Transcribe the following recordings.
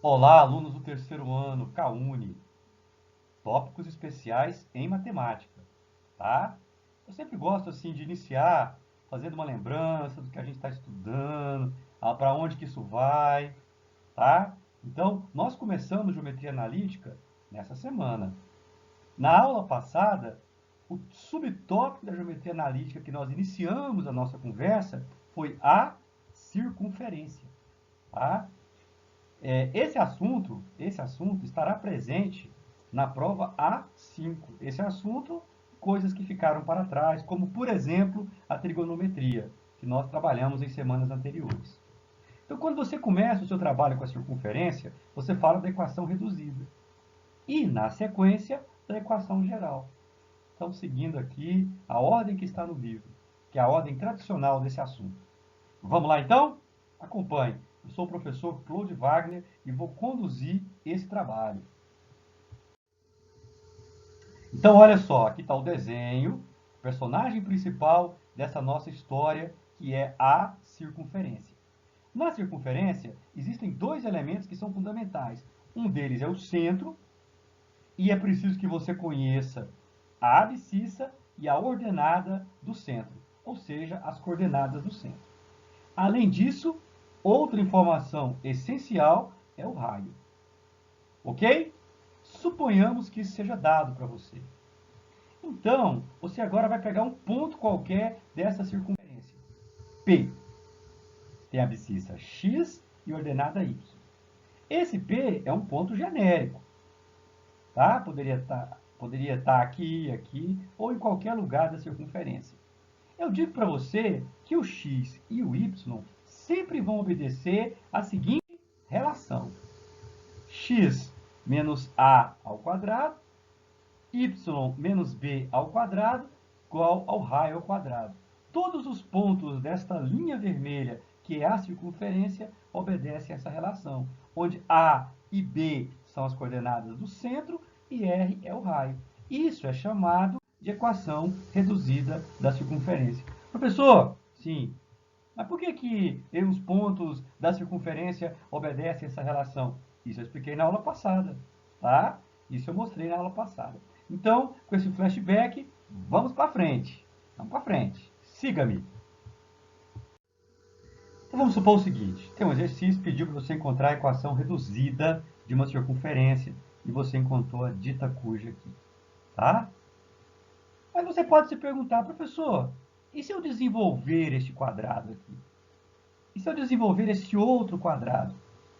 Olá, alunos do terceiro ano, CAUNI, tópicos especiais em matemática, tá? Eu sempre gosto assim de iniciar fazendo uma lembrança do que a gente está estudando, para onde que isso vai, tá? Então, nós começamos geometria analítica nessa semana. Na aula passada, o subtópico da geometria analítica que nós iniciamos a nossa conversa foi a circunferência, tá? Esse assunto estará presente na prova A5. Esse assunto, coisas que ficaram para trás, como, por exemplo, a trigonometria, que nós trabalhamos em semanas anteriores. Então, quando você começa o seu trabalho com a circunferência, você fala da equação reduzida. E, na sequência, da equação geral. Então, seguindo aqui a ordem que está no livro, que é a ordem tradicional desse assunto. Vamos lá, então? Acompanhe. Eu sou o professor Claude Wagner e vou conduzir esse trabalho. Então, olha só, aqui está o desenho, o personagem principal dessa nossa história, que é a circunferência. Na circunferência, existem dois elementos que são fundamentais. Um deles é o centro, e é preciso que você conheça a abscissa e a ordenada do centro, ou seja, as coordenadas do centro. Além disso, outra informação essencial é o raio. Ok? Suponhamos que isso seja dado para você. Então, você agora vai pegar um ponto qualquer dessa circunferência. P. Tem a abscissa x e ordenada y. Esse P é um ponto genérico. Tá? Poderia estar aqui, aqui, ou em qualquer lugar da circunferência. Eu digo para você que o x e o y sempre vão obedecer à seguinte relação: x menos a ao quadrado, y menos b ao quadrado, igual ao raio ao quadrado. Todos os pontos desta linha vermelha, que é a circunferência, obedecem a essa relação, onde a e b são as coordenadas do centro e r é o raio. Isso é chamado de equação reduzida da circunferência. Professor, sim, mas por que os pontos da circunferência obedecem a essa relação? Isso eu expliquei na aula passada, tá? Isso eu mostrei na aula passada. Então, com esse flashback, vamos para frente. Vamos para frente. Siga-me. Então, vamos supor o seguinte. Tem um exercício que pediu para você encontrar a equação reduzida de uma circunferência e você encontrou a dita cuja aqui, tá? Mas você pode se perguntar, professor, e se eu desenvolver este quadrado aqui? E se eu desenvolver esse outro quadrado?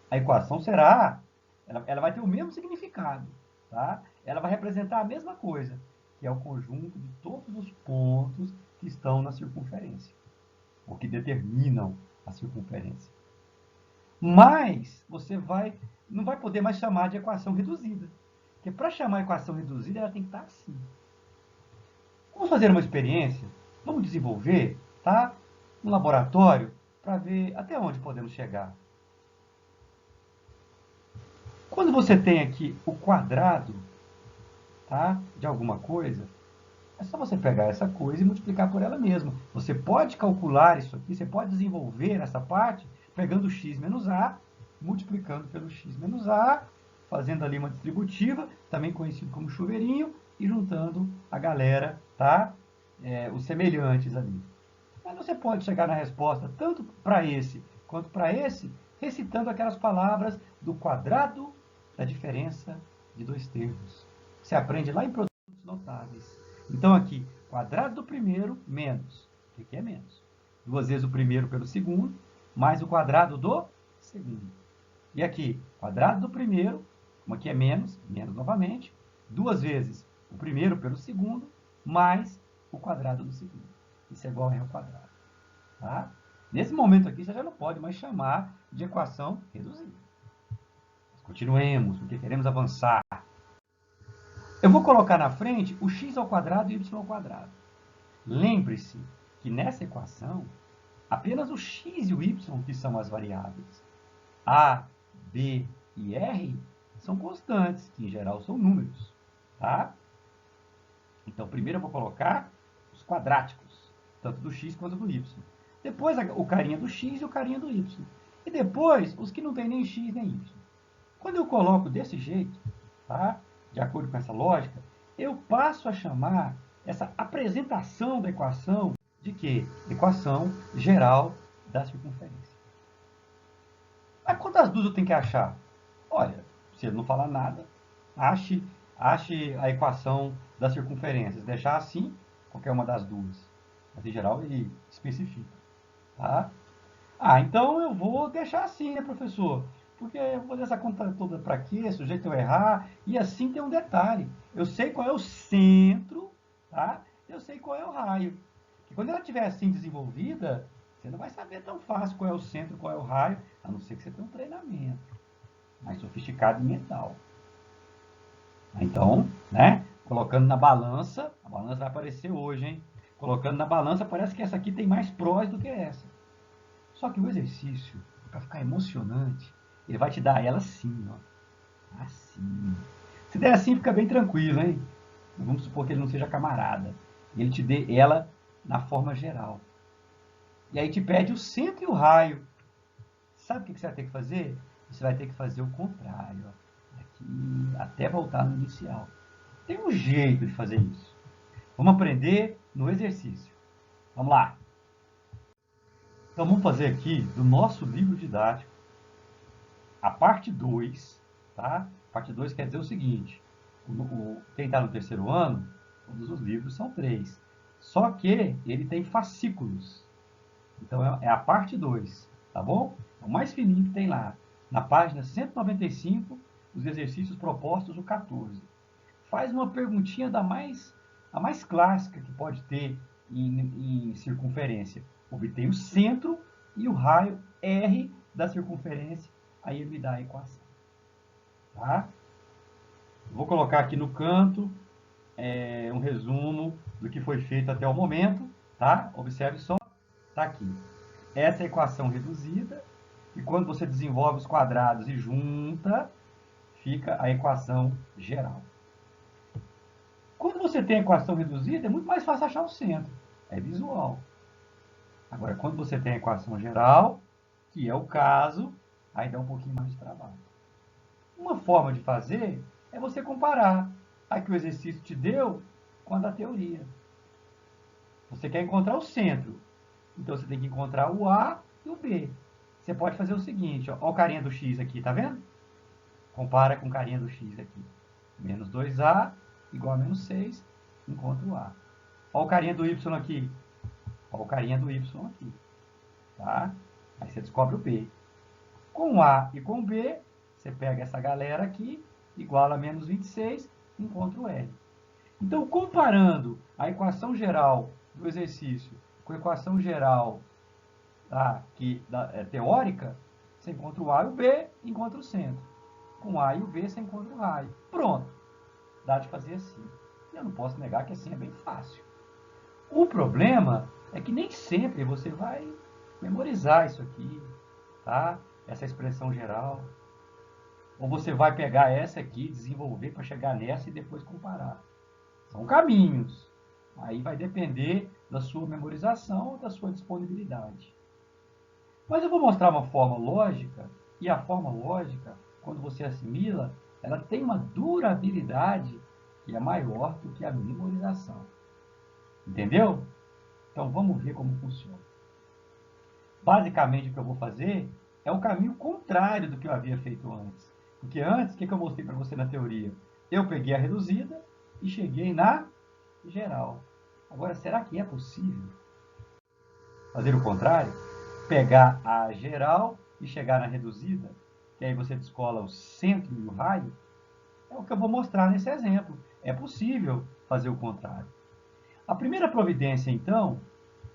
A equação será, ela vai ter o mesmo significado, tá? Ela vai representar a mesma coisa, que é o conjunto de todos os pontos que estão na circunferência, ou que determinam a circunferência. Mas você não vai poder mais chamar de equação reduzida, porque para chamar equação reduzida ela tem que estar assim. Vamos fazer uma experiência, vamos desenvolver, tá? Um laboratório para ver até onde podemos chegar. Quando você tem aqui o quadrado, tá, de alguma coisa, é só você pegar essa coisa e multiplicar por ela mesma. Você pode calcular isso aqui, você pode desenvolver essa parte pegando x menos a, multiplicando pelo x menos a, fazendo ali uma distributiva, também conhecido como chuveirinho, e juntando a galera, tá? Os semelhantes ali. Mas você pode chegar na resposta tanto para esse quanto para esse, recitando aquelas palavras do quadrado da diferença de dois termos. Você aprende lá em produtos notáveis. Então aqui, quadrado do primeiro menos. O que é menos? Duas vezes o primeiro pelo segundo, mais o quadrado do segundo. E aqui, quadrado do primeiro, como aqui é menos, menos novamente, duas vezes o primeiro pelo segundo, mais o quadrado do segundo. Isso é igual a r ao quadrado. Tá? Nesse momento aqui, você já não pode mais chamar de equação reduzida. Mas continuemos, porque queremos avançar. Eu vou colocar na frente o x ao quadrado e o y ao quadrado. Lembre-se que nessa equação, apenas o x e o y que são as variáveis. A, b e r são constantes, que em geral são números. Tá? Então, primeiro eu vou colocar os quadráticos, tanto do x quanto do y. Depois o carinha do x e o carinha do y. E depois os que não tem nem x nem y. Quando eu coloco desse jeito, tá? De acordo com essa lógica, eu passo a chamar essa apresentação da equação de quê? Equação geral da circunferência. Mas quantas dúzias eu tenho que achar? Olha, se ele não falar nada, ache a equação da circunferência. Se deixar assim, qualquer uma das duas. Mas em geral ele especifica. Tá? Então eu vou deixar assim, né, professor? Porque eu vou fazer essa conta toda para quê? Sujeito eu errar. E assim tem um detalhe. Eu sei qual é o centro, tá? Eu sei qual é o raio. E quando ela estiver assim desenvolvida, você não vai saber tão fácil qual é o centro, qual é o raio, a não ser que você tenha um treinamento mais sofisticado e mental. Então, né? Colocando na balança, a balança vai aparecer hoje, hein? Colocando na balança, parece que essa aqui tem mais prós do que essa. Só que o exercício, para ficar emocionante, ele vai te dar ela assim, ó. Assim. Se der assim, fica bem tranquilo, hein? Vamos supor que ele não seja camarada. Ele te dê ela na forma geral. E aí te pede o centro e o raio. Sabe o que você vai ter que fazer? Você vai ter que fazer o contrário. Ó. Aqui, até voltar no inicial. Tem um jeito de fazer isso. Vamos aprender no exercício. Vamos lá. Então vamos fazer aqui do nosso livro didático a parte 2, tá? Parte 2 quer dizer o seguinte, quem está no terceiro ano, todos os livros são 3. Só que ele tem fascículos. Então é a parte 2, tá bom? É o mais fininho que tem lá. Na página 195, os exercícios propostos, o 14. Faz uma perguntinha a mais clássica que pode ter em circunferência. Obtém o centro e o raio R da circunferência, aí ele me dá a equação. Tá? Vou colocar aqui no canto um resumo do que foi feito até o momento. Tá? Observe só, está aqui. Essa é a equação reduzida, e quando você desenvolve os quadrados e junta, fica a equação geral. Quando você tem a equação reduzida, é muito mais fácil achar o centro. É visual. Agora, quando você tem a equação geral, que é o caso, aí dá um pouquinho mais de trabalho. Uma forma de fazer é você comparar a que o exercício te deu com a da teoria. Você quer encontrar o centro. Então, você tem que encontrar o A e o B. Você pode fazer o seguinte, ó, o carinha do X aqui, tá vendo? Compara com o carinha do X aqui. Menos 2A igual a menos 6, encontra o A. Olha o carinha do Y aqui. Olha o carinha do Y aqui. Tá? Aí você descobre o B. Com A e com B, você pega essa galera aqui, igual a menos 26, encontra o L. Então, comparando a equação geral do exercício com a equação geral teórica, você encontra o A e o B, encontra o centro. Com A e o B, você encontra o raio. Pronto. Dá de fazer assim. Eu não posso negar que assim é bem fácil. O problema é que nem sempre você vai memorizar isso aqui, tá? Essa expressão geral. Ou você vai pegar essa aqui, desenvolver para chegar nessa e depois comparar. São caminhos. Aí vai depender da sua memorização ou da sua disponibilidade. Mas eu vou mostrar uma forma lógica, e a forma lógica, quando você assimila, ela tem uma durabilidade que é maior do que a memorização. Entendeu? Então vamos ver como funciona. Basicamente o que eu vou fazer é o caminho contrário do que eu havia feito antes. Porque antes, o que eu mostrei para você na teoria? Eu peguei a reduzida e cheguei na geral. Agora, será que é possível fazer o contrário? Pegar a geral e chegar na reduzida? Que aí você descola o centro e o raio? É o que eu vou mostrar nesse exemplo. É possível fazer o contrário. A primeira providência, então,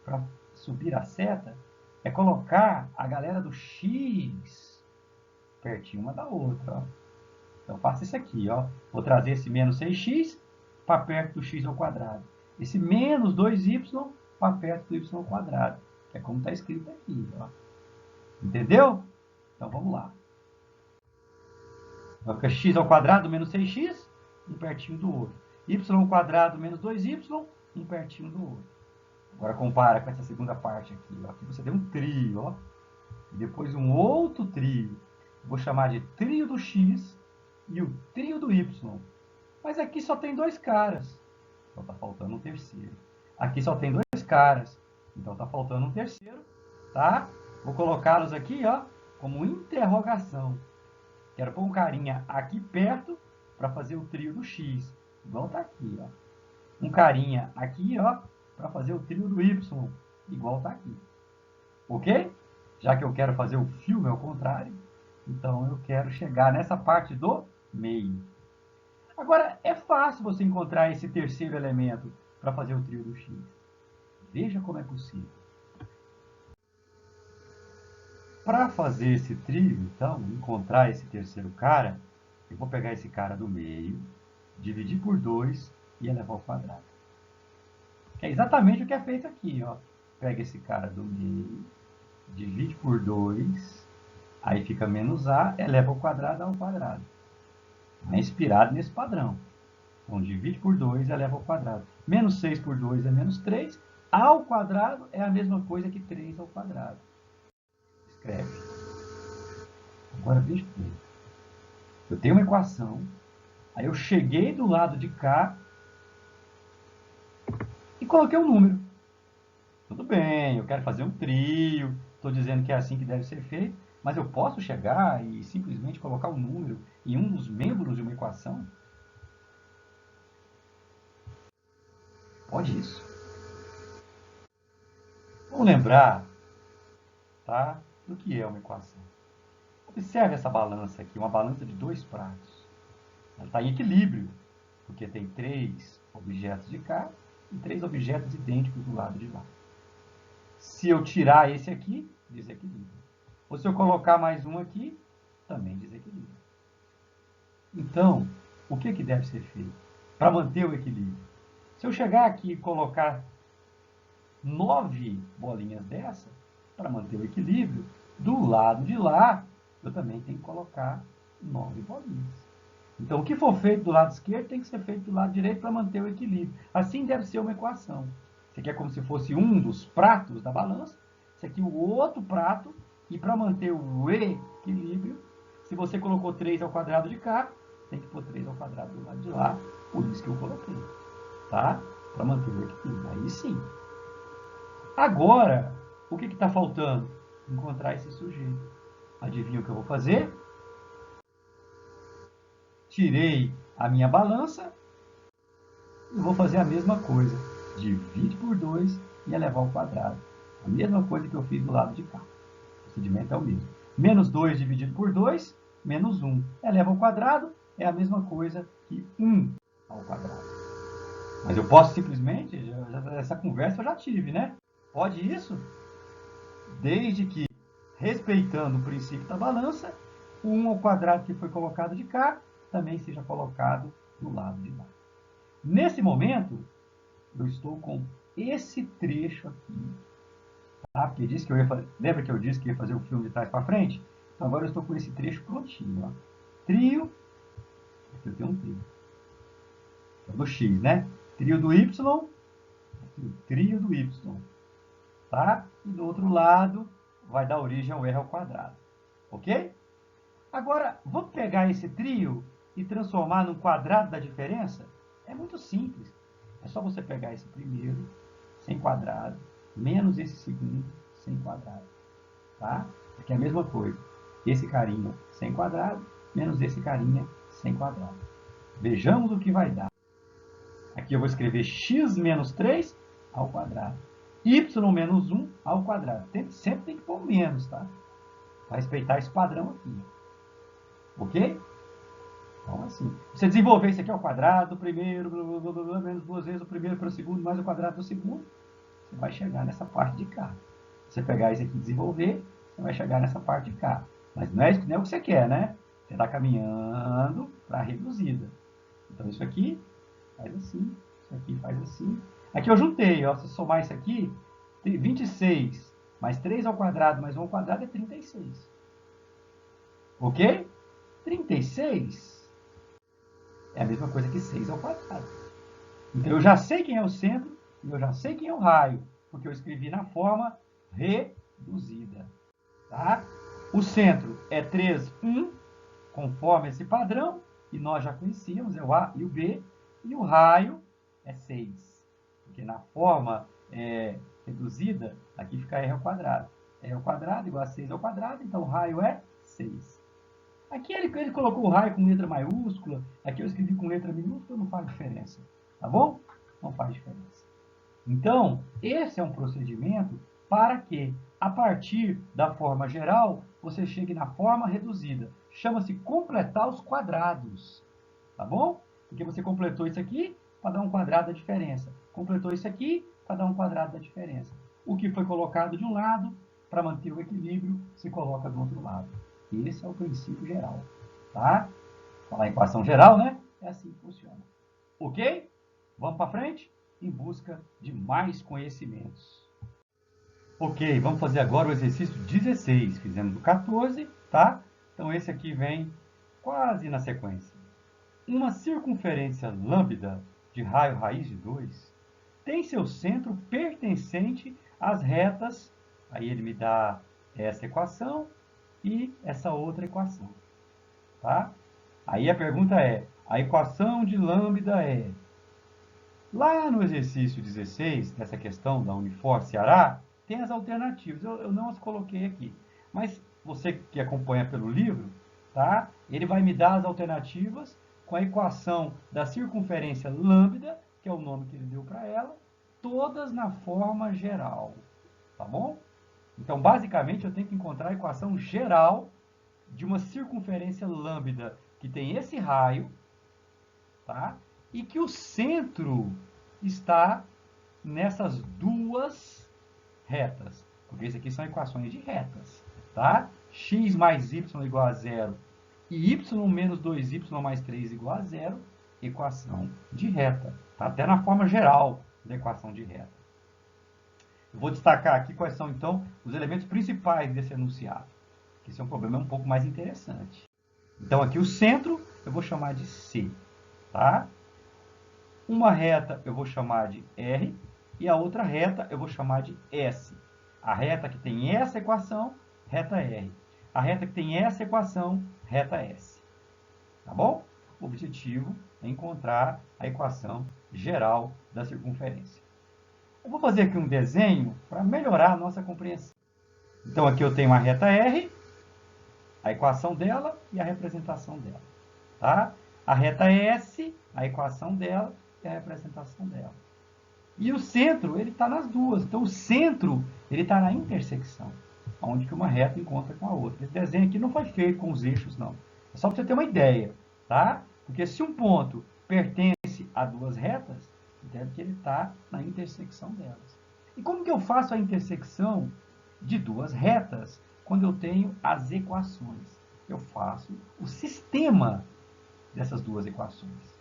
para subir a seta, é colocar a galera do x pertinho uma da outra. Ó. Então, faça isso aqui. Ó. Vou trazer esse menos 6x para perto do x ao quadrado. Esse menos 2y para perto do y ao quadrado. Que é como está escrito aqui. Ó. Entendeu? Então, vamos lá. Então, fica x ao quadrado menos 6x, um pertinho do outro. Y ao quadrado menos 2y, um pertinho do outro. Agora compara com essa segunda parte aqui. Ó. Aqui você tem um trio, ó. E depois um outro trio. Vou chamar de trio do x e o trio do y. Mas aqui só tem dois caras. Então está faltando um terceiro. Aqui só tem dois caras. Então está faltando um terceiro. Tá? Vou colocá-los aqui, ó, como interrogação. Quero pôr um carinha aqui perto para fazer o trio do x. Igual está aqui, ó. Um carinha aqui, ó, para fazer o trio do y. Igual está aqui. Ok? Já que eu quero fazer o filme ao contrário, então eu quero chegar nessa parte do meio. Agora, é fácil você encontrar esse terceiro elemento para fazer o trio do x. Veja como é possível. Para fazer esse trio, então, encontrar esse terceiro cara, eu vou pegar esse cara do meio, dividir por 2 e elevar ao quadrado. Que é exatamente o que é feito aqui, ó. Pega esse cara do meio, divide por 2, aí fica menos a, eleva ao quadrado. É inspirado nesse padrão. Então, divide por 2 eleva ao quadrado. Menos 6 por 2 é menos 3. A ao quadrado é a mesma coisa que 3 ao quadrado. Escreve. Agora veja bem. Eu tenho uma equação, aí eu cheguei do lado de cá e coloquei um número. Tudo bem, eu quero fazer um trio, estou dizendo que é assim que deve ser feito, mas eu posso chegar e simplesmente colocar um número em um dos membros de uma equação? Pode isso. Vamos lembrar, tá, do que é uma equação. Observe essa balança aqui, uma balança de dois pratos. Ela está em equilíbrio, porque tem 3 objetos de cá e 3 objetos idênticos do lado de lá. Se eu tirar esse aqui, desequilibra. Ou se eu colocar mais um aqui, também desequilibra. Então, o que deve ser feito para manter o equilíbrio? Se eu chegar aqui e colocar 9 bolinhas dessa, para manter o equilíbrio, do lado de lá, eu também tenho que colocar 9 bolinhas. Então, o que for feito do lado esquerdo tem que ser feito do lado direito para manter o equilíbrio. Assim deve ser uma equação. Isso aqui é como se fosse um dos pratos da balança, isso aqui o outro prato, e para manter o equilíbrio, se você colocou 3 ao quadrado de cá, tem que pôr 3 ao quadrado do lado de lá, por isso que eu coloquei, tá? Para manter o equilíbrio. Aí sim. Agora, o que está faltando? Encontrar esse sujeito. Adivinha o que eu vou fazer? Tirei a minha balança e vou fazer a mesma coisa. Divide por 2 e elevar ao quadrado. A mesma coisa que eu fiz do lado de cá. O procedimento é o mesmo. Menos 2 dividido por 2, menos 1. Eleva ao quadrado é a mesma coisa que 1 ao quadrado. Mas eu posso simplesmente, essa conversa eu já tive, né? Pode isso? Desde que, respeitando o princípio da balança, o 1 ao quadrado que foi colocado de cá, também seja colocado do lado de lá. Nesse momento, eu estou com esse trecho aqui. Tá? Porque disse que eu ia fazer, lembra que eu disse que ia fazer o filme de trás para frente? Então agora eu estou com esse trecho prontinho. Ó. Trio. Aqui eu tenho um trio. É do X, né? Trio do Y. Trio do Y. Tá? E do outro lado vai dar origem ao R ao quadrado. Ok? Agora, vamos pegar esse trio e transformar num quadrado da diferença? É muito simples. É só você pegar esse primeiro, sem quadrado, menos esse segundo, sem quadrado. Tá? Aqui é a mesma coisa. Esse carinha sem quadrado, menos esse carinha sem quadrado. Vejamos o que vai dar. Aqui eu vou escrever x menos 3 ao quadrado. Y menos 1 ao quadrado. Sempre tem que pôr menos, tá? Para respeitar esse padrão aqui. Ok? Então, assim, você desenvolver isso aqui ao quadrado, primeiro, blá, blá, blá, menos 2 vezes o primeiro para o segundo, mais o quadrado do segundo, você vai chegar nessa parte de cá. Se você pegar isso aqui e desenvolver, você vai chegar nessa parte de cá. Mas não é o que você quer, né? Você está caminhando para a reduzida. Então, isso aqui faz assim, isso aqui faz assim. Aqui eu juntei, ó, se somar isso aqui, 26 mais 3 ao quadrado mais 1 ao quadrado é 36. Ok? 36 é a mesma coisa que 6 ao quadrado. Então, eu já sei quem é o centro e eu já sei quem é o raio, porque eu escrevi na forma reduzida. Tá? O centro é 3, 1, conforme esse padrão, e nós já conhecíamos, é o A e o B, e o raio é 6, porque na forma reduzida, aqui fica R ao quadrado. R ao quadrado igual a 6 ao quadrado, então o raio é 6. Aqui ele colocou o raio com letra maiúscula, aqui eu escrevi com letra minúscula, não faz diferença, tá bom? Não faz diferença. Então, esse é um procedimento para que, a partir da forma geral, você chegue na forma reduzida. Chama-se completar os quadrados, tá bom? Porque você completou isso aqui para dar um quadrado da diferença. Completou isso aqui para dar um quadrado da diferença. O que foi colocado de um lado, para manter o equilíbrio, se coloca do outro lado. Esse é o princípio geral, tá? Falar em equação geral, né? É assim que funciona. Ok? Vamos para frente? Em busca de mais conhecimentos. Ok, vamos fazer agora o exercício 16. Fizemos o 14, tá? Então esse aqui vem quase na sequência. Uma circunferência lambda de raio raiz de 2 tem seu centro pertencente às retas, aí ele me dá essa equação e essa outra equação, tá? Aí a pergunta é, a equação de lambda é... Lá no exercício 16, dessa questão da Unifor Ceará, tem as alternativas. Eu não as coloquei aqui. Mas você que acompanha pelo livro, tá? Ele vai me dar as alternativas com a equação da circunferência lambda, que é o nome que ele deu para ela, todas na forma geral. Tá bom? Então, basicamente, eu tenho que encontrar a equação geral de uma circunferência lambda que tem esse raio, tá? E que o centro está nessas duas retas, porque isso aqui são equações de retas, tá? X mais y igual a 0 e y menos 2y mais 3 igual a 0, equação de reta. Tá até na forma geral da equação de reta. Eu vou destacar aqui quais são, então, os elementos principais desse enunciado, que esse é um problema um pouco mais interessante. Então, aqui o centro eu vou chamar de C, tá? Uma reta eu vou chamar de R e a outra reta eu vou chamar de S. A reta que tem essa equação, reta R. A reta que tem essa equação, reta S. Tá bom? O objetivo é encontrar a equação geral da circunferência. Eu vou fazer aqui um desenho para melhorar a nossa compreensão. Então, aqui eu tenho a reta R, a equação dela e a representação dela. Tá? A reta S, a equação dela e a representação dela. E o centro, ele está nas duas. Então, o centro, ele está na intersecção, onde que uma reta encontra com a outra. Esse desenho aqui não foi feito com os eixos, não. É só para você ter uma ideia, tá? Porque se um ponto pertence a duas retas, deve que ele está na intersecção delas. E como que eu faço a intersecção de duas retas quando eu tenho as equações? Eu faço o sistema dessas duas equações.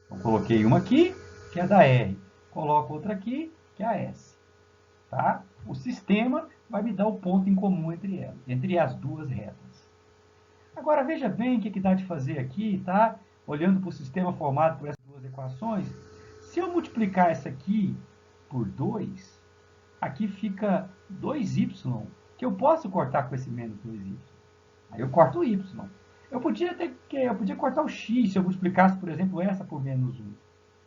Eu coloquei uma aqui, que é da R. Coloco outra aqui, que é a S. Tá? O sistema vai me dar o ponto em comum entre elas, entre as duas retas. Agora, veja bem o que dá de fazer aqui, tá? Olhando para o sistema formado por essas duas equações. Se eu multiplicar essa aqui por 2, aqui fica 2y, que eu posso cortar com esse menos 2y. Aí eu corto o y. Eu podia cortar o x se eu multiplicasse, por exemplo, essa por menos 1.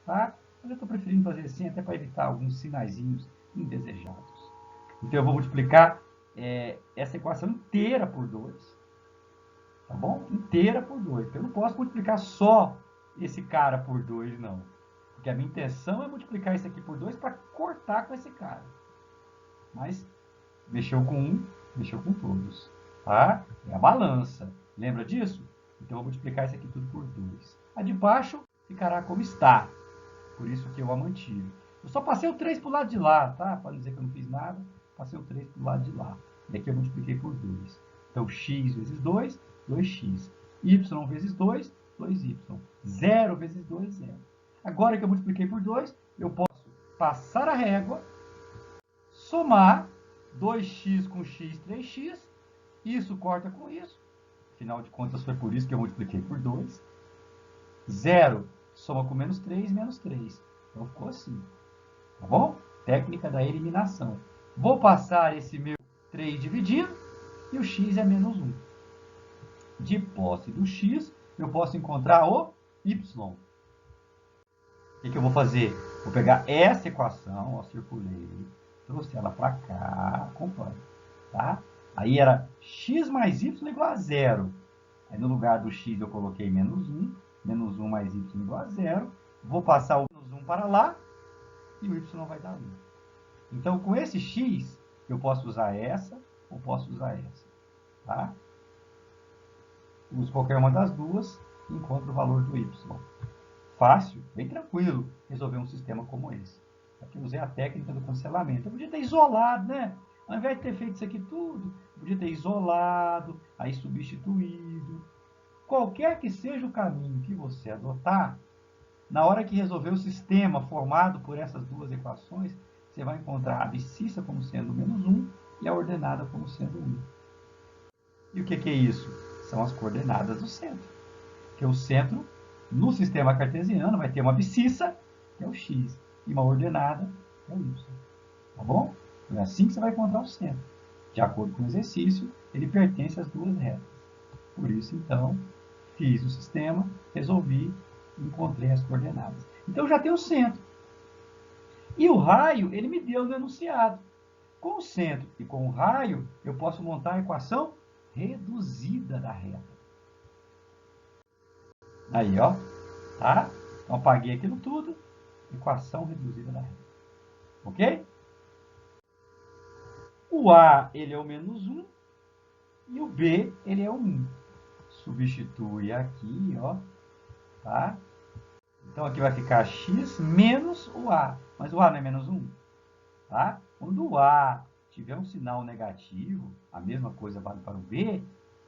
Tá? Mas eu estou preferindo fazer assim até para evitar alguns sinaizinhos indesejados. Então eu vou multiplicar essa equação inteira por 2. Tá bom? Inteira por 2. Então eu não posso multiplicar só esse cara por 2, não. Porque a minha intenção é multiplicar isso aqui por 2 para cortar com esse cara. Mas mexeu com um, mexeu com todos. Tá? É a balança. Lembra disso? Então eu vou multiplicar isso aqui tudo por 2. A de baixo ficará como está. Por isso que eu a mantive. Eu só passei o 3 para o lado de lá, tá? Para não dizer que eu não fiz nada, passei o 3 para o lado de lá. E aqui eu multipliquei por 2. Então, x vezes 2, 2x. Y vezes 2, 2y. 0 vezes 2, 0. Agora que eu multipliquei por 2, eu posso passar a régua, somar 2x com x, 3x. Isso corta com isso. Afinal de contas, foi por isso que eu multipliquei por 2. 0 soma com menos 3, menos 3. Então, ficou assim. Tá bom? Técnica da eliminação. Vou passar esse meu 3 dividindo e o x é menos 1. De posse do x, eu posso encontrar o y. O que eu vou fazer? Vou pegar essa equação, ó, circulei, trouxe ela para cá, acompanha, tá? Aí era x mais y igual a 0. Aí no lugar do x eu coloquei menos 1 mais y igual a 0. Vou passar o menos 1 para lá e o y vai dar 1. Então, com esse x, eu posso usar essa ou posso usar essa, tá? Uso qualquer uma das duas e encontro o valor do y. Fácil, bem tranquilo resolver um sistema como esse. Aqui eu usei a técnica do cancelamento. Eu podia ter isolado, né? Ao invés de ter feito isso aqui tudo, eu podia ter isolado, aí substituído. Qualquer que seja o caminho que você adotar, na hora que resolver o sistema formado por essas duas equações, você vai encontrar a abscissa como sendo menos 1 e a ordenada como sendo 1. E o que é isso? São as coordenadas do centro. Porque o centro, no sistema cartesiano, vai ter uma abscissa, que é o x, e uma ordenada, que é o y. Tá bom? Então é assim que você vai encontrar o centro. De acordo com o exercício, ele pertence às duas retas. Por isso, então, fiz o sistema, resolvi e encontrei as coordenadas. Então, eu já tenho o centro. E o raio, ele me deu no enunciado. Com o centro e com o raio, eu posso montar a equação reduzida da reta. Aí, ó, tá? Então, apaguei aquilo tudo. Equação reduzida da reta. Ok? O A, ele é o menos 1. E o B, ele é o 1. Substitui aqui, ó, tá? Então, aqui vai ficar x menos o A. Mas o A não é menos 1? Tá? Quando o A tiver um sinal negativo, a mesma coisa vale para o B,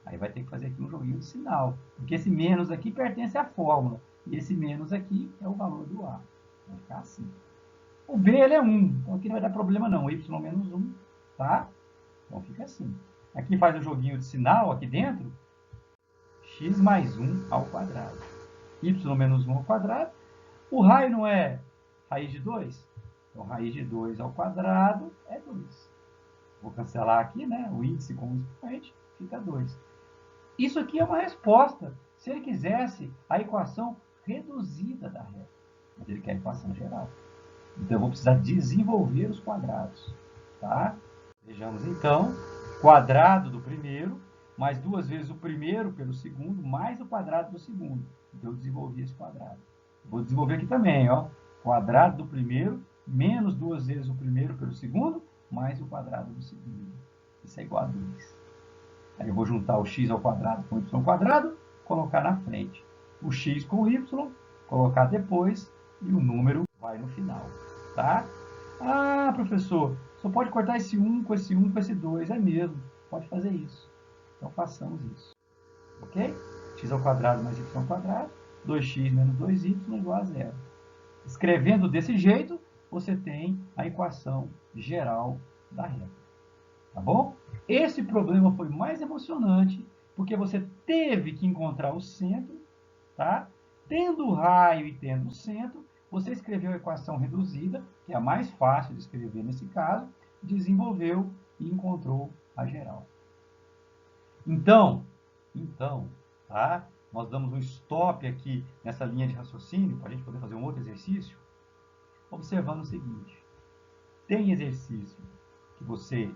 aí vai ter que fazer aqui um joguinho de sinal. Porque esse menos aqui pertence à fórmula. E esse menos aqui é o valor do A. Vai ficar assim. O B, ele é 1. Então, aqui não vai dar problema não. Y menos 1, tá? Então, fica assim. Aqui faz um joguinho de sinal aqui dentro. X mais 1 ao quadrado. Y menos 1 ao quadrado. O raio não é raiz de 2? Então, raiz de 2 ao quadrado é 2. Vou cancelar aqui, né? O índice com o expoente fica 2. Isso aqui é uma resposta. Se ele quisesse a equação reduzida da reta. Mas ele quer a equação geral. Então, eu vou precisar desenvolver os quadrados. Tá? Vejamos, então, quadrado do primeiro, mais 2 vezes o primeiro pelo segundo, mais o quadrado do segundo. Então, eu desenvolvi esse quadrado. Vou desenvolver aqui também, ó. Quadrado do primeiro, menos 2 vezes o primeiro pelo segundo, mais o quadrado do segundo. Isso é igual a 2. Aí eu vou juntar o x ao quadrado com o y ao quadrado, colocar na frente. O x com o y, colocar depois, e o número vai no final. Tá? Ah, professor, só pode cortar esse 1 com esse 1 com esse 2. É mesmo, pode fazer isso. Então, façamos isso. Ok? X ao quadrado mais y ao quadrado, 2x menos 2y igual a 0. Escrevendo desse jeito, você tem a equação geral da reta. Tá bom? Esse problema foi mais emocionante, porque você teve que encontrar o centro, tá? Tendo o raio e tendo o centro, você escreveu a equação reduzida, que é a mais fácil de escrever nesse caso, desenvolveu e encontrou a geral. Então, tá? Nós damos um stop aqui nessa linha de raciocínio, para a gente poder fazer um outro exercício, observando o seguinte. Tem exercício que você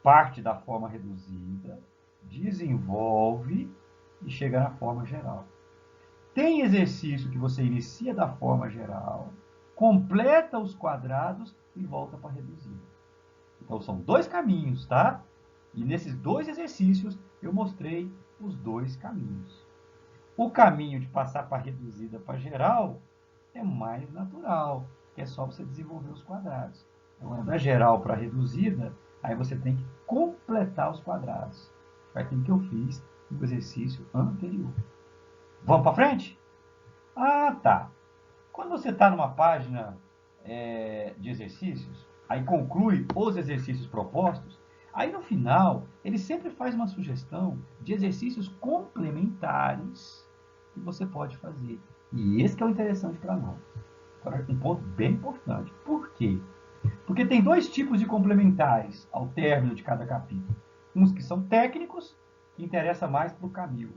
parte da forma reduzida, desenvolve e chega na forma geral. Tem exercício que você inicia da forma geral, completa os quadrados e volta para a reduzida. Então, são 2 caminhos, tá? E nesses 2 exercícios, eu mostrei os 2 caminhos. O caminho de passar para reduzida para geral é mais natural, que é só você desenvolver os quadrados. Então, da geral para reduzida, aí você tem que completar os quadrados. Foi aquilo que eu fiz no exercício anterior. Vamos para frente? Ah, tá. Quando você está numa página de exercícios, aí conclui os exercícios propostos, aí no final, ele sempre faz uma sugestão de exercícios complementares que você pode fazer. E esse que é o interessante para nós. Agora, um ponto bem importante. Por quê? Porque tem dois tipos de complementares ao término de cada capítulo. Uns que são técnicos, que interessa mais para o Camil.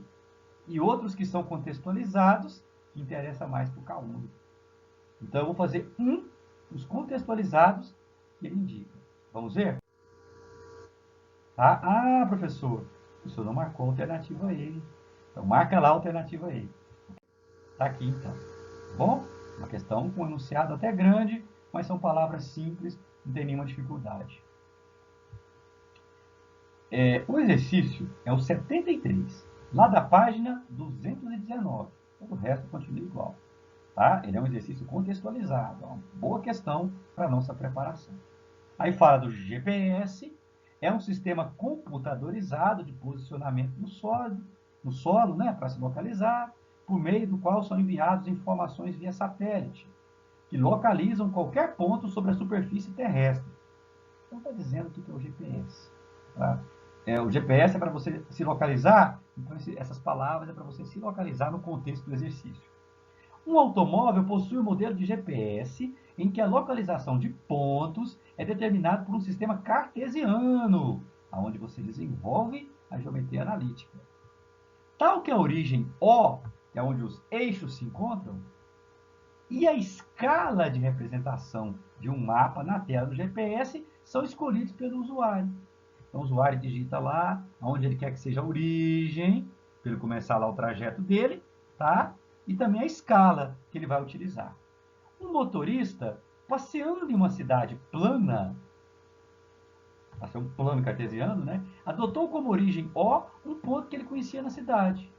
E outros que são contextualizados, que interessa mais para o K1. Então, eu vou fazer os contextualizados que ele indica. Vamos ver? Tá? Ah, professor, o senhor não marcou a alternativa E. Então, marca lá a alternativa E. Está aqui, então. Bom, uma questão com um enunciado até grande, mas são palavras simples, não tem nenhuma dificuldade. O exercício é o 73, lá da página 219. Todo o resto continua igual. Tá? Ele é um exercício contextualizado, uma boa questão para a nossa preparação. Aí fala do GPS, é um sistema computadorizado de posicionamento no solo, né, para se localizar, por meio do qual são enviadas informações via satélite, que localizam qualquer ponto sobre a superfície terrestre. Então está dizendo que é o GPS. Tá? O GPS é para você se localizar, então essas palavras é para você se localizar no contexto do exercício. Um automóvel possui um modelo de GPS em que a localização de pontos é determinada por um sistema cartesiano, onde você desenvolve a geometria analítica. Tal que a origem O, que é onde os eixos se encontram, e a escala de representação de um mapa na tela do GPS são escolhidos pelo usuário. Então, o usuário digita lá onde ele quer que seja a origem, para ele começar lá o trajeto dele, tá? E também a escala que ele vai utilizar. Um motorista, passeando em uma cidade plana, vai ser um plano cartesiano, né? Adotou como origem O um ponto que ele conhecia na cidade.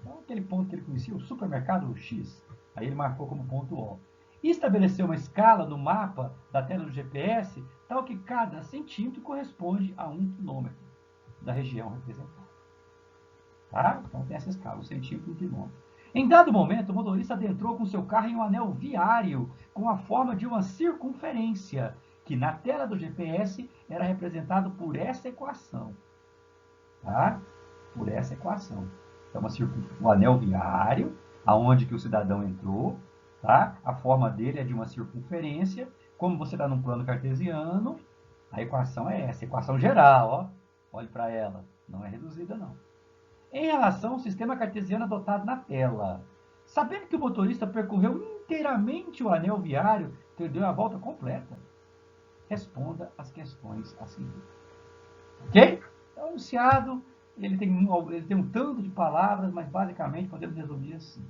Então, aquele ponto que ele conhecia, o supermercado X, aí ele marcou como ponto O. E estabeleceu uma escala no mapa da tela do GPS, tal que cada centímetro corresponde a 1 quilômetro da região representada. Tá? Então tem essa escala, 1 centímetro, 1 quilômetro. Em dado momento, o motorista adentrou com seu carro em um anel viário com a forma de uma circunferência, que na tela do GPS era representado por essa equação. Tá? Por essa equação. Então, um anel viário, aonde que o cidadão entrou, tá? A forma dele é de uma circunferência. Como você está num plano cartesiano, a equação é essa, equação geral, ó. Olhe para ela, não é reduzida não. Em relação ao sistema cartesiano adotado na tela, sabendo que o motorista percorreu inteiramente o anel viário, deu a volta completa, responda as questões a seguir. Ok? Então, o enunciado ele tem um tanto de palavras, mas basicamente podemos resumir assim.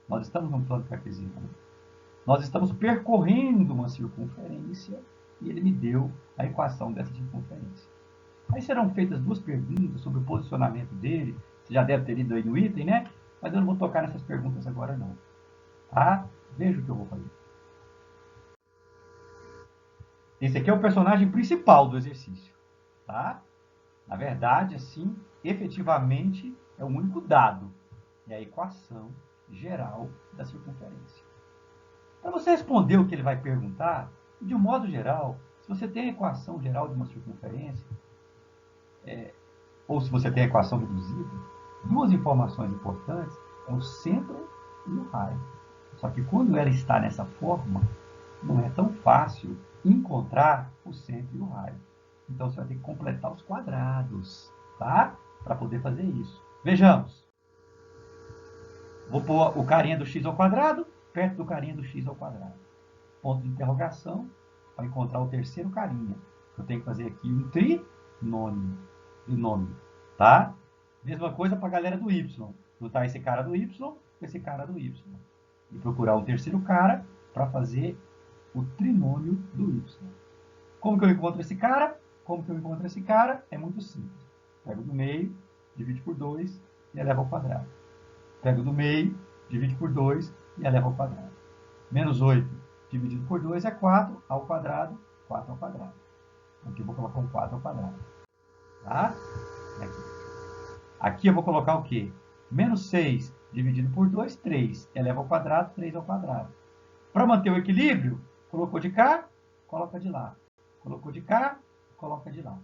Nós estamos num plano cartesiano. Nós estamos percorrendo uma circunferência e ele me deu a equação dessa circunferência. Aí serão feitas duas perguntas sobre o posicionamento dele. Você já deve ter lido aí no item, né? Mas eu não vou tocar nessas perguntas agora não. Tá? Veja o que eu vou fazer. Esse aqui é o personagem principal do exercício. Tá? Na verdade, assim, efetivamente, é o único dado. É a equação geral da circunferência. Para você responder o que ele vai perguntar, de um modo geral, se você tem a equação geral de uma circunferência, ou se você tem a equação reduzida, duas informações importantes é o centro e o raio. Só que quando ela está nessa forma, não é tão fácil encontrar o centro e o raio. Então você vai ter que completar os quadrados, tá? Para poder fazer isso. Vejamos. Vou pôr o carinha do x ao quadrado perto do carinha do x ao quadrado. Ponto de interrogação para encontrar o terceiro carinha. Eu tenho que fazer aqui um trinômio, tá? Mesma coisa para a galera do y. Juntar esse cara do y com esse cara do y. E procurar um terceiro cara para fazer o trinômio do y. Como que eu encontro esse cara? Como que eu encontro esse cara? É muito simples. Pego do meio, divide por 2 e eleva ao quadrado. Pego do meio, divide por 2 e eleva ao quadrado. Menos 8 dividido por 2 é 4 ao quadrado, 4 ao quadrado. Aqui eu vou colocar um 4 ao quadrado. Tá? Aqui eu vou colocar o quê? Menos 6 dividido por 2, 3. Eleva ao quadrado, 3 ao quadrado. Para manter o equilíbrio, colocou de cá, coloca de lá. Colocou de cá, coloca de lá.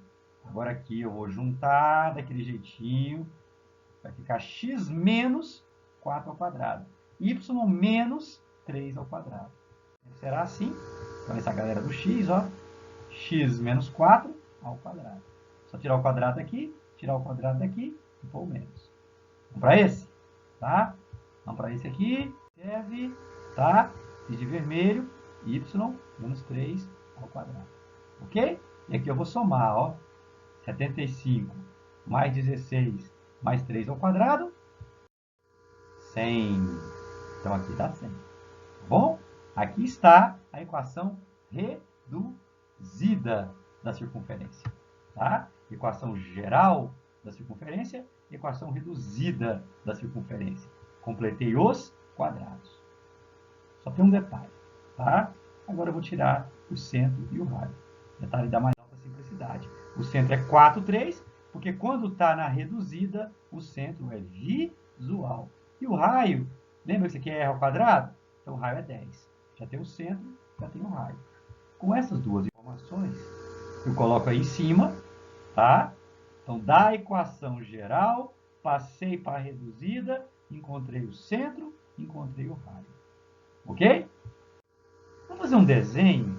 Agora aqui eu vou juntar daquele jeitinho. Vai ficar x menos 4 ao quadrado. Y menos 3 ao quadrado. Será assim? Então essa galera do x, ó. x menos 4 ao quadrado. Só tirar o quadrado daqui, tirar o quadrado daqui e pôr o menos. Vamos para esse? Tá? Vamos para esse aqui. Serve, tá? Fiz de vermelho, y menos 3 ao quadrado. Ok? E aqui eu vou somar, ó. 75 mais 16 mais 3 ao quadrado, 100. Então aqui dá 100. Tá bom? Aqui está a equação reduzida da circunferência. Tá? Equação geral da circunferência, equação reduzida da circunferência. Completei os quadrados. Só tem um detalhe. Tá? Agora eu vou tirar o centro e o raio. Detalhe da mais alta simplicidade. O centro é 4, 3, porque quando está na reduzida, o centro é visual. E o raio, lembra que isso aqui é r ao quadrado? Então o raio é 10. Já tem o centro, já tem o raio. Com essas duas informações, eu coloco aí em cima, tá? Então, da equação geral, passei para a reduzida, encontrei o centro, encontrei o raio. Ok? Vamos fazer um desenho,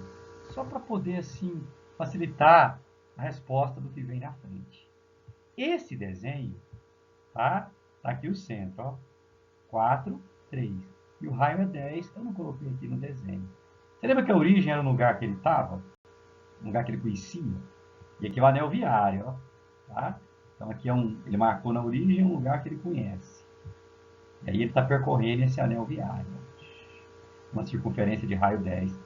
só para poder, assim, facilitar a resposta do que vem na frente. Esse desenho, tá? Tá aqui o centro, ó. 4, 3. E o raio é 10, eu não coloquei aqui no desenho. Você lembra que a origem era o lugar que ele estava? O lugar que ele conhecia? E aqui é o anel viário, ó. Tá? Então aqui ele marcou na origem um lugar que ele conhece. E aí ele está percorrendo esse anel viário. Uma circunferência de raio 10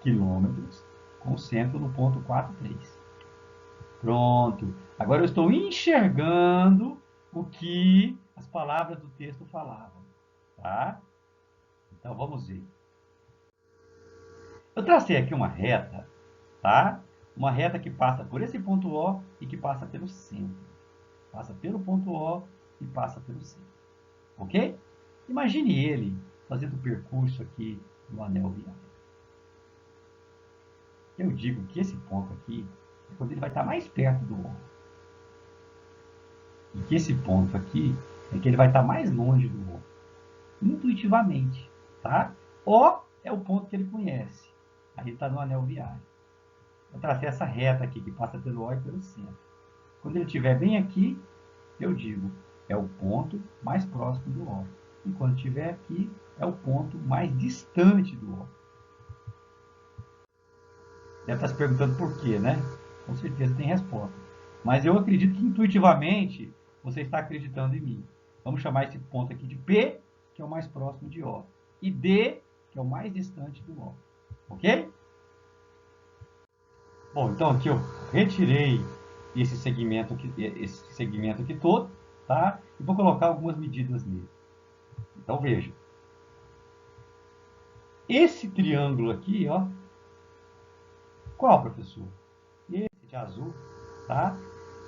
quilômetros, com o centro no ponto 4, 3. Pronto. Agora eu estou enxergando o que as palavras do texto falavam. Tá? Então vamos ver. Eu tracei aqui uma reta, tá? Uma reta que passa por esse ponto O e que passa pelo centro. Passa pelo ponto O e passa pelo centro. Ok? Imagine ele fazendo o percurso aqui no anel viário. Eu digo que esse ponto aqui é quando ele vai estar mais perto do O. E que esse ponto aqui é que ele vai estar mais longe do O. Intuitivamente, tá? O é o ponto que ele conhece. Aí ele está no anel viário. Eu tracei essa reta aqui que passa pelo O e pelo centro. Quando ele estiver bem aqui, eu digo, é o ponto mais próximo do O. E quando estiver aqui, é o ponto mais distante do O. Deve estar se perguntando por quê, né? Com certeza tem resposta. Mas eu acredito que intuitivamente você está acreditando em mim. Vamos chamar esse ponto aqui de P, que é o mais próximo de O. E D, que é o mais distante do O. Ok? Bom, então aqui eu retirei esse segmento aqui todo, tá? E vou colocar algumas medidas nele. Então veja. Esse triângulo aqui, ó. Qual, professor? Esse de azul, tá?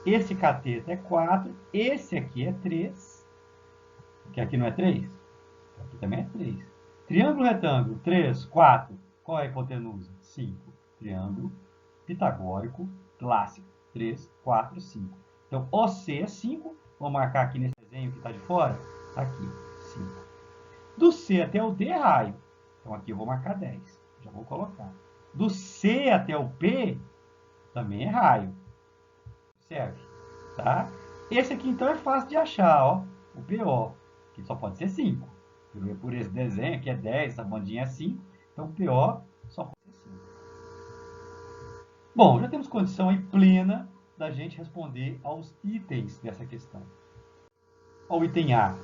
Esse cateto é 4, esse aqui é 3, porque aqui não é 3, aqui também é 3. Triângulo retângulo, 3, 4, qual é a hipotenusa? 5. Triângulo pitagórico clássico, 3, 4, 5. Então, OC é 5, vou marcar aqui nesse desenho que está de fora, está aqui, 5. Do C até o D é raio, então aqui eu vou marcar 10, já vou colocar. Do C até o P também é raio, serve, tá? Esse aqui, então, é fácil de achar, ó, o PO, que só pode ser 5. Por esse desenho aqui é 10, essa bandinha é 5, então o PO só pode ser 5. Bom, já temos condição aí plena da gente responder aos itens dessa questão. Ao item A.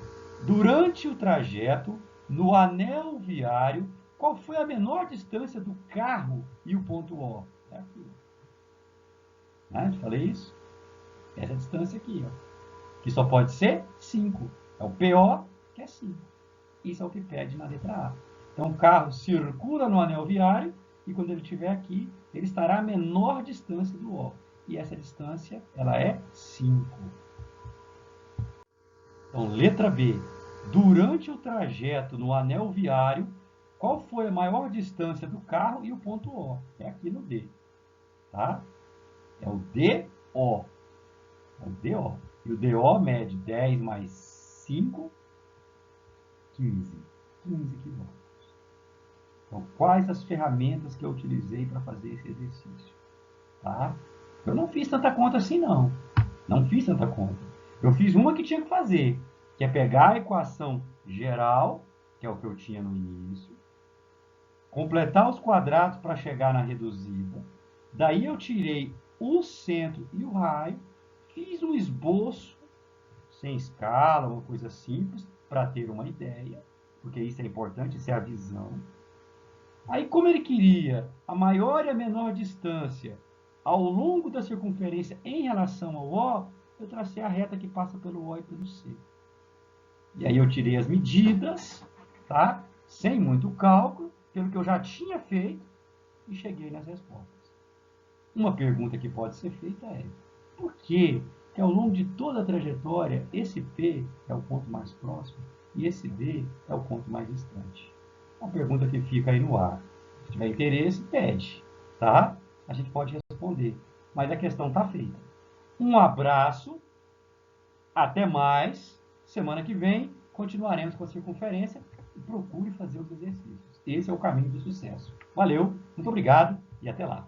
Durante o trajeto, no anel viário, qual foi a menor distância do carro e o ponto O? É aqui. Né? Falei isso? Essa é a distância aqui, ó. Que só pode ser 5. É o PO, que é 5. Isso é o que pede na letra A. Então, o carro circula no anel viário e quando ele estiver aqui, ele estará a menor distância do O. E essa distância, ela é 5. Então, letra B. Durante o trajeto no anel viário, qual foi a maior distância do carro e o ponto O? É aqui no D. Tá? É o DO. É o DO. E o DO mede 10 mais 5, 15. 15 quilômetros. Então, quais as ferramentas que eu utilizei para fazer esse exercício? tá? Eu não fiz tanta conta assim, não. Não fiz tanta conta. Eu fiz uma que tinha que fazer, que é pegar a equação geral, que é o que eu tinha no início, completar os quadrados para chegar na reduzida. Daí eu tirei o centro e o raio, fiz um esboço, sem escala, uma coisa simples, para ter uma ideia, porque isso é importante, isso é a visão. Aí, como ele queria a maior e a menor distância ao longo da circunferência em relação ao O, eu tracei a reta que passa pelo O e pelo C. E aí eu tirei as medidas, tá? Sem muito cálculo, pelo que eu já tinha feito, e cheguei nas respostas. Uma pergunta que pode ser feita é: por que ao longo de toda a trajetória, esse P é o ponto mais próximo e esse D é o ponto mais distante? Uma pergunta que fica aí no ar. Se tiver interesse, pede, tá? A gente pode responder. Mas a questão está feita. Um abraço, até mais. Semana que vem continuaremos com a circunferência e procure fazer os exercícios. Esse é o caminho do sucesso. Valeu, muito obrigado e até lá.